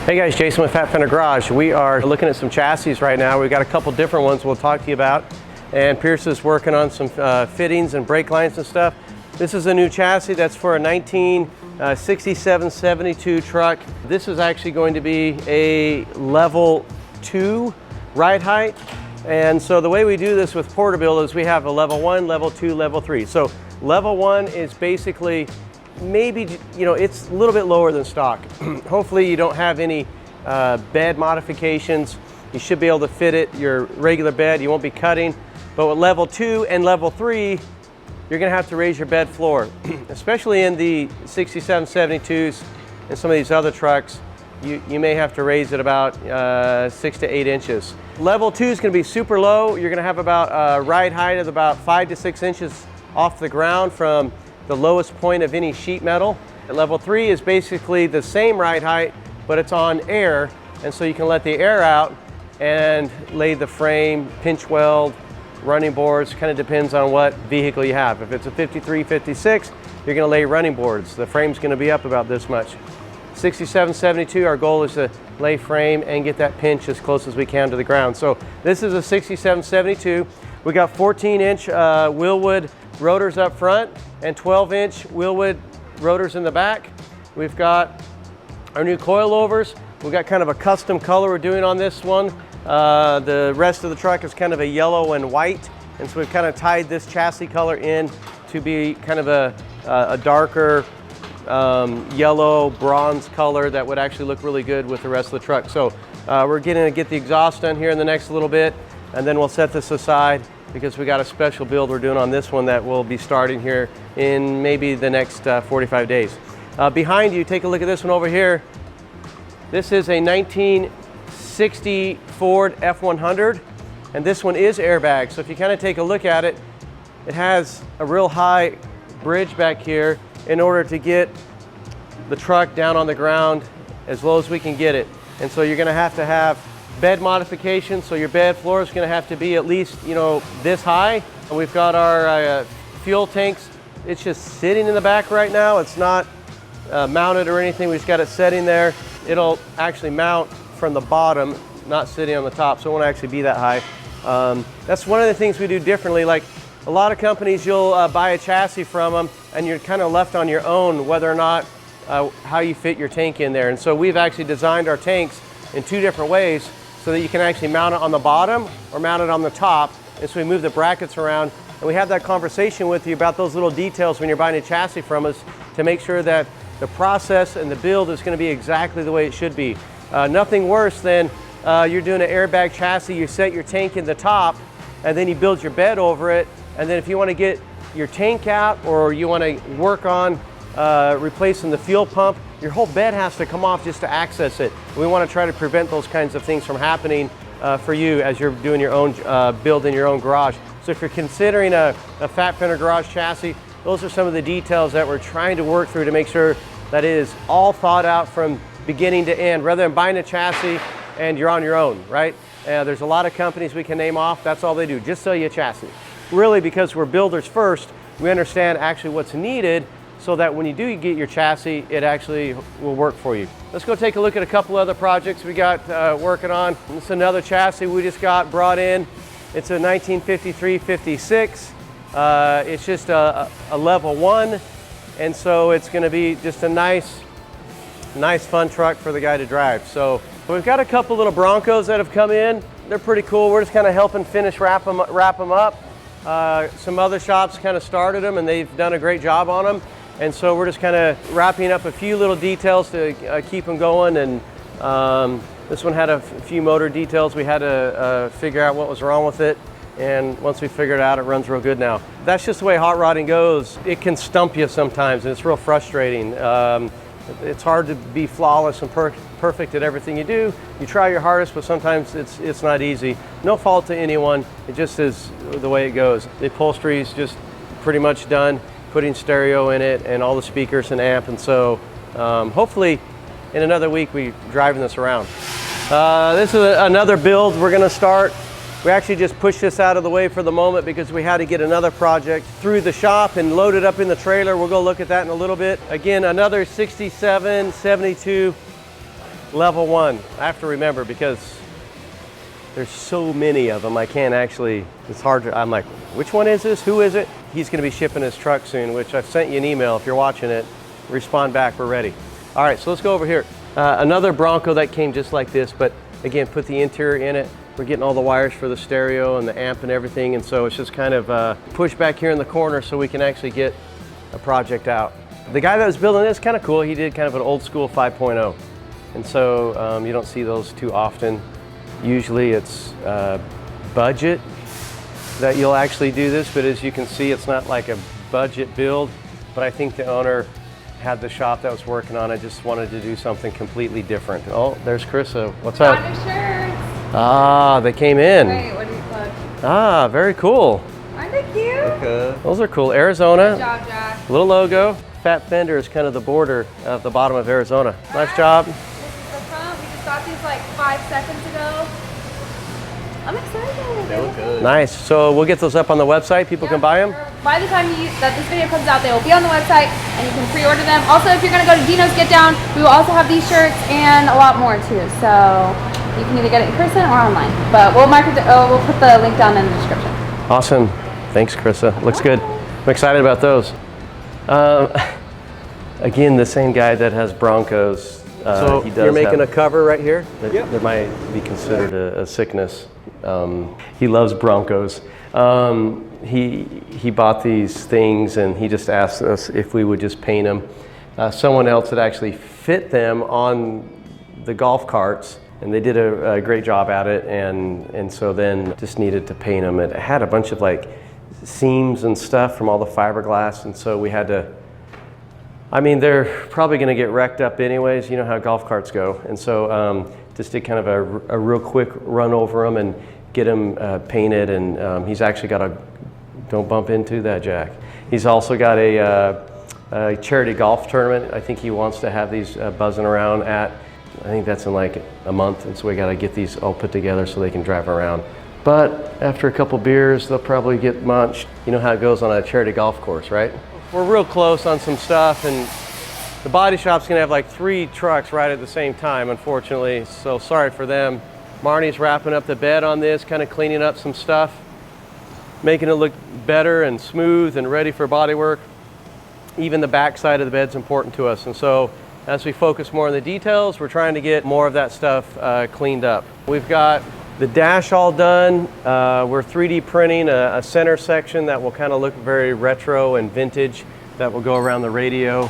Hey guys, Jason with Fender Garage. We are looking at some chassis right now. We've got a couple different ones we'll talk to you about. And Pierce is working on some fittings and brake lines and stuff. This is a new chassis that's for a 1967-72 truck. This is actually going to be a level 2 ride height. And so the way we do this with Porterbuilt is we have a level 1, level 2, level 3. So level 1 is basically maybe, it's a little bit lower than stock. Hopefully you don't have any bed modifications. You should be able to fit it, your regular bed, you won't be cutting. But with level 2 and level 3, you're gonna have to raise your bed floor. Especially in the 67, 72s and some of these other trucks, you may have to raise it about 6 to 8 inches. Level 2 is gonna be super low. You're gonna have about a ride height of about 5 to 6 inches off the ground from the lowest point of any sheet metal. Level 3 is basically the same ride height, but it's on air, and so you can let the air out and lay the frame, pinch weld, running boards, kind of depends on what vehicle you have. If it's a 53, 56, you're gonna lay running boards. The frame's gonna be up about this much. 67, 72, our goal is to lay frame and get that pinch as close as we can to the ground. So this is a 67, 72. We got 14-inch wheelwood rotors up front and 12-inch wheelwood rotors in the back. We've got our new coilovers. We've got kind of a custom color we're doing on this one. The rest of the truck is kind of a yellow and white, and so we've kind of tied this chassis color in to be kind of a darker yellow bronze color that would actually look really good with the rest of the truck. So we're going to get the exhaust done here in the next little bit, and then we'll set this aside because we got a special build we're doing on this one that will be starting here in maybe the next 45 days. Behind you, take a look at this one over here. This is a 1960 Ford F100, and this one is airbag. So if you kind of take a look at it, it has a real high bridge back here in order to get the truck down on the ground as low as we can get it. And so you're gonna have to have bed modification, so your bed floor is gonna have to be at least, this high. And we've got our fuel tanks. It's just sitting in the back right now. It's not mounted or anything. We just got it sitting there. It'll actually mount from the bottom, not sitting on the top, so it won't actually be that high. That's one of the things we do differently. Like a lot of companies, you'll buy a chassis from them and you're kind of left on your own whether or not how you fit your tank in there. And so we've actually designed our tanks in 2 different ways so that you can actually mount it on the bottom or mount it on the top. And so we move the brackets around, and we have that conversation with you about those little details when you're buying a chassis from us to make sure that the process and the build is going to be exactly the way it should be. Nothing worse than you're doing an airbag chassis, you set your tank in the top, and then you build your bed over it, and then if you want to get your tank out or you want to work on replacing the fuel pump, your whole bed has to come off just to access it. We want to try to prevent those kinds of things from happening for you as you're doing your own build in your own garage. So if you're considering a Fender Garage chassis, those are some of the details that we're trying to work through to make sure that it is all thought out from beginning to end, rather than buying a chassis and you're on your own, right? There's a lot of companies we can name off, that's all they do, just sell you a chassis. Really, because we're builders first, we understand actually what's needed so that when you do get your chassis, it actually will work for you. Let's go take a look at a couple other projects we got working on. This is another chassis we just got brought in. It's a 1953-56. It's just a level 1, and so it's going to be just a nice fun truck for the guy to drive. So we've got a couple little Broncos that have come in. They're pretty cool. We're just kind of helping finish wrap them up. Some other shops kind of started them and they've done a great job on them. And so we're just kind of wrapping up a few little details to keep them going. And this one had a few motor details. We had to figure out what was wrong with it. And once we figured it out, it runs real good now. That's just the way hot rodding goes. It can stump you sometimes and it's real frustrating. It's hard to be flawless and perfect at everything you do. You try your hardest, but sometimes it's not easy. No fault to anyone. It just is the way it goes. The upholstery is just pretty much done. Putting stereo in it and all the speakers and amp, and so hopefully in another week we're driving this around. This is another build we're going to start. We actually just pushed this out of the way for the moment because we had to get another project through the shop and load it up in the trailer. We'll go look at that in a little bit. Again, another 67, 72 level 1. I have to remember because there's so many of them. I can't actually, it's hard to, I'm like, which one is this? Who is it? He's gonna be shipping his truck soon, which I've sent you an email. If you're watching it, respond back, we're ready. All right, so let's go over here. Another Bronco that came just like this, but again, put the interior in it. We're getting all the wires for the stereo and the amp and everything, and so it's just kind of pushed back here in the corner so we can actually get a project out. The guy that was building this, kind of cool, he did kind of an old school 5.0. And so you don't see those too often. Usually it's budget that you'll actually do this, but as you can see, it's not like a budget build, but I think the owner had the shop that was working on it, just wanted to do something completely different. Oh, there's Carissa. What's up? Got new shirts. Ah, they came in. Wait, what do you look? Ah, very cool. Aren't they cute? Okay. Those are cool. Arizona. Good job, Jack. Little logo. Fat Fender is kind of the border of the bottom of Arizona. Nice job. This is the front. We just got these like 5 seconds ago. I'm excited. They look good. Nice. So we'll get those up on the website. People can buy them. By the time that this video comes out, they will be on the website and you can pre-order them. Also, if you're gonna go to Dino's Get Down, we will also have these shirts and a lot more too. So you can either get it in person or online. But we'll we'll put the link down in the description. Awesome. Thanks, Carissa. Looks good. I'm excited about those. Again, the same guy that has Broncos. So he does you're making have a cover right here? Yep. That might be considered a sickness. He loves Broncos. He bought these things and he just asked us if we would just paint them. Someone else had actually fit them on the golf carts and they did a great job at it, and so then just needed to paint them. It had a bunch of like seams and stuff from all the fiberglass, and so we had to, I mean, they're probably going to get wrecked up anyways, you know how golf carts go, and so just did kind of a real quick run over them and get them painted, and he's actually got a, don't bump into that, Jack. He's also got a charity golf tournament. I think he wants to have these buzzing around at, I think that's in like a month, and so we got to get these all put together so they can drive around. But after a couple beers, they'll probably get munched. You know how it goes on a charity golf course, right? We're real close on some stuff, and the body shop's gonna have like 3 trucks right at the same time, unfortunately, so sorry for them. Marnie's wrapping up the bed on this, kind of cleaning up some stuff, making it look better and smooth and ready for body work. Even the back side of the bed's important to us, and so as we focus more on the details, we're trying to get more of that stuff cleaned up. We've got the dash all done. We're 3D printing a center section that will kind of look very retro and vintage that will go around the radio.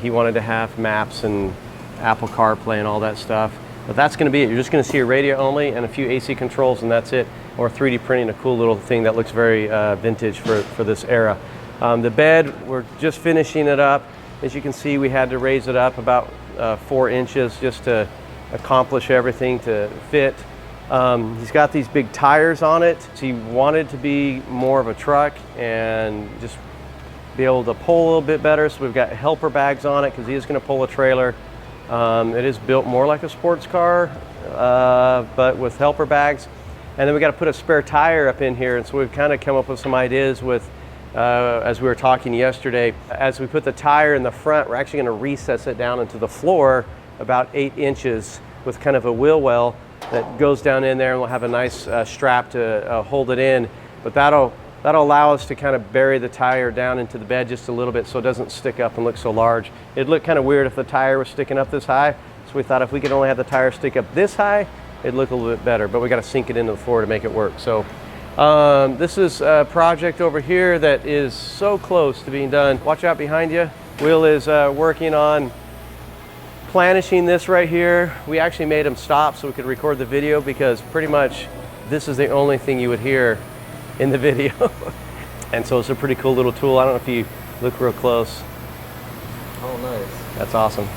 He wanted to have maps and Apple CarPlay and all that stuff. But that's going to be it. You're just going to see a radio only and a few AC controls, and that's it. Or 3D printing a cool little thing that looks very vintage for this era. The bed, we're just finishing it up. As you can see, we had to raise it up about 4 inches just to accomplish everything to fit. He's got these big tires on it. So he wanted to be more of a truck and just be able to pull a little bit better. So we've got helper bags on it because he is going to pull a trailer. It is built more like a sports car, but with helper bags. And then we got to put a spare tire up in here. And so we've kind of come up with some ideas with, as we were talking yesterday, as we put the tire in the front, we're actually going to recess it down into the floor about 8 inches with kind of a wheel well that goes down in there, and we'll have a nice strap to hold it in. But that'll allow us to kind of bury the tire down into the bed just a little bit so it doesn't stick up and look so large. It'd look kind of weird if the tire was sticking up this high, so we thought if we could only have the tire stick up this high, it'd look a little bit better, but we got to sink it into the floor to make it work. So this is a project over here that is so close to being done. Watch out behind you. Will is working on planishing this right here. We actually made him stop so we could record the video because pretty much this is the only thing you would hear in the video. And so it's a pretty cool little tool. I don't know if you look real close. Oh, nice. That's awesome.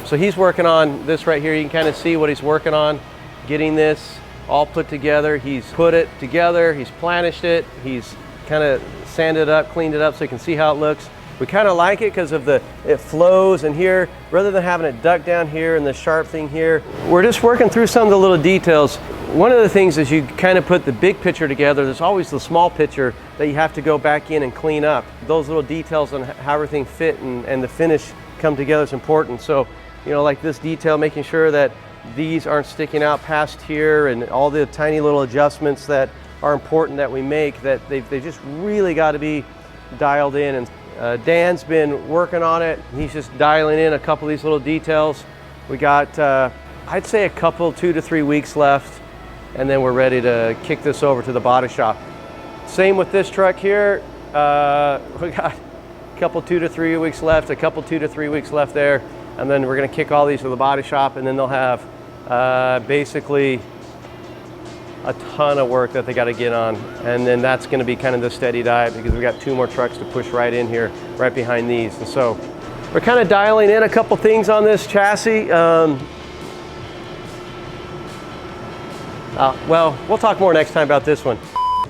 So he's working on this right here. You can kind of see what he's working on, getting this all put together. He's put it together, he's planished it, he's kind of sanded it up, cleaned it up so you can see how it looks. We kind of like it because of it flows in here, rather than having it duck down here and the sharp thing here. We're just working through some of the little details. One of the things is you kind of put the big picture together, there's always the small picture that you have to go back in and clean up. Those little details on how everything fit and the finish come together is important. So you know, like this detail, making sure that these aren't sticking out past here, and all the tiny little adjustments that are important that we make, that they just really got to be dialed in. And Dan's been working on it. He's just dialing in a couple of these little details. We got, I'd say, a couple, 2 to 3 weeks left, and then we're ready to kick this over to the body shop. Same with this truck here. We got a couple 2 to 3 weeks left, a couple 2 to 3 weeks left there, and then we're gonna kick all these to the body shop, and then they'll have basically a ton of work that they got to get on, and then that's going to be kind of the steady diet, because we got 2 more trucks to push right in here, right behind these. And so we're kind of dialing in a couple things on this chassis. Well, we'll talk more next time about this one.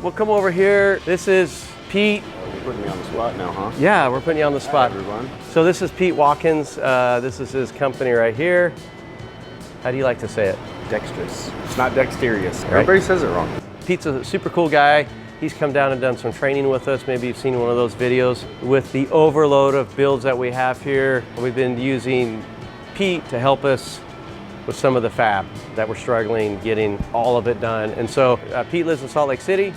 We'll come over here. This is Pete. You're putting me on the spot now, huh? Yeah, we're putting you on the spot. Hi, everyone. So this is Pete Watkins. This is his company right here. How do you like to say it? Dexterous. It's not dexterous. Right. Everybody says it wrong. Pete's a super cool guy. He's come down and done some training with us. Maybe you've seen one of those videos. With the overload of builds that we have here, we've been using Pete to help us with some of the fab that we're struggling getting all of it done. And so Pete lives in Salt Lake City,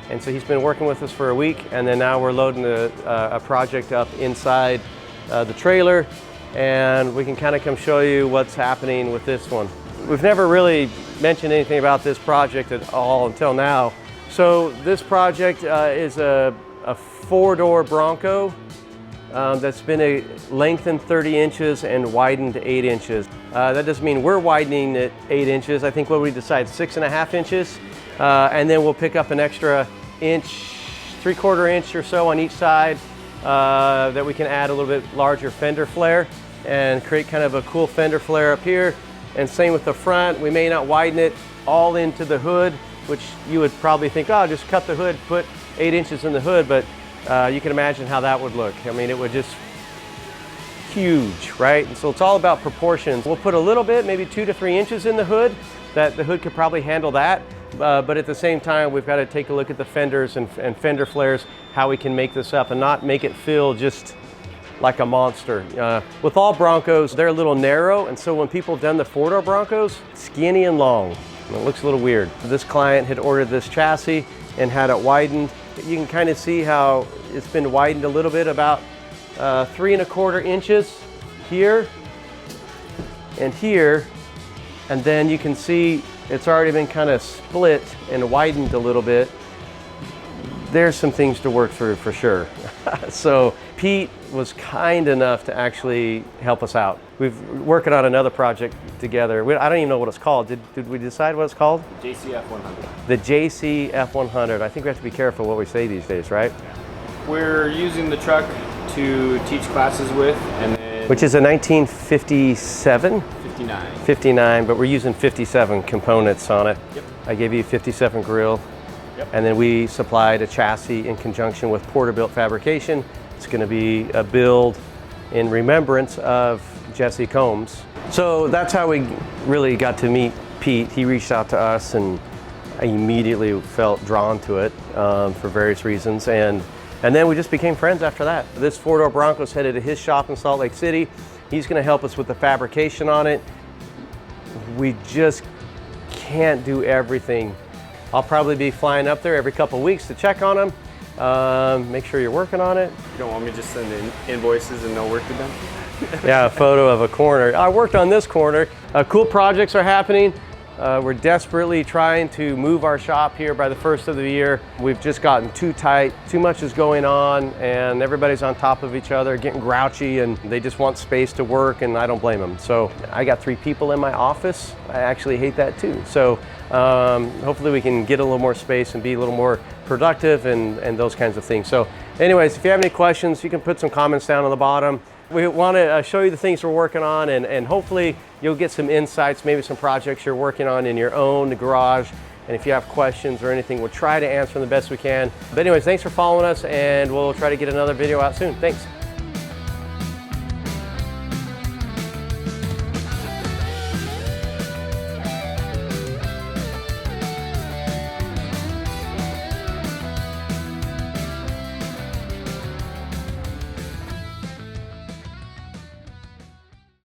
and so he's been working with us for a week, and then now we're loading a project up inside the trailer, and we can kind of come show you what's happening with this one. We've never really mentioned anything about this project at all until now. So this project is a 4-door Bronco that's been lengthened 30 inches and widened 8 inches. That doesn't mean we're widening it 8 inches. I think what we decide, 6.5 inches. And then we'll pick up an extra inch, 3/4 inch or so on each side that we can add a little bit larger fender flare and create kind of a cool fender flare up here. And same with the front. We may not widen it all into the hood, which you would probably think, oh, just cut the hood, put 8 inches in the hood, but you can imagine how that would look. I mean, it would just huge, right? And so it's all about proportions. We'll put a little bit, maybe 2 to 3 inches in the hood, that the hood could probably handle that. But at the same time, we've got to take a look at the fenders and fender flares, how we can make this up and not make it feel just like a monster. With all Broncos, they're a little narrow, and so when people have done the 4-door Broncos, skinny and long. And it looks a little weird. This client had ordered this chassis and had it widened. You can kind of see how it's been widened a little bit, about 3¼ inches here and here, and then you can see it's already been kind of split and widened a little bit. There's some things to work through for sure. So Pete was kind enough to actually help us out. We're working on another project together. I don't even know what it's called. Did we decide what it's called? JCF 100. The JCF 100. I think we have to be careful what we say these days, right? We're using the truck to teach classes with, and then Which is a 1957? 59. 59, but we're using 57 components on it. Yep. I gave you 57 grill. Yep. And then we supplied a chassis in conjunction with Porterbuilt Fabrication. It's going to be a build in remembrance of Jesse Combs. So that's how we really got to meet Pete. He reached out to us, and I immediately felt drawn to it for various reasons. And then we just became friends after that. This 4-door Bronco's headed to his shop in Salt Lake City. He's going to help us with the fabrication on it. We just can't do everything. I'll probably be flying up there every couple of weeks to check on them, make sure you're working on it. You don't want me to just send in invoices and no work to them? Yeah, a photo of a corner. I worked on this corner. Cool projects are happening. We're desperately trying to move our shop here by the 1st of the year. We've just gotten too tight, too much is going on, and everybody's on top of each other, getting grouchy, and they just want space to work, and I don't blame them. So I got 3 people in my office. I actually hate that too. So hopefully we can get a little more space and be a little more productive and those kinds of things. So anyways, if you have any questions, you can put some comments down on the bottom. We want to show you the things we're working on, and hopefully you'll get some insights, maybe some projects you're working on in your own garage. And if you have questions or anything, we'll try to answer them the best we can. But anyways, thanks for following us, and we'll try to get another video out soon. Thanks.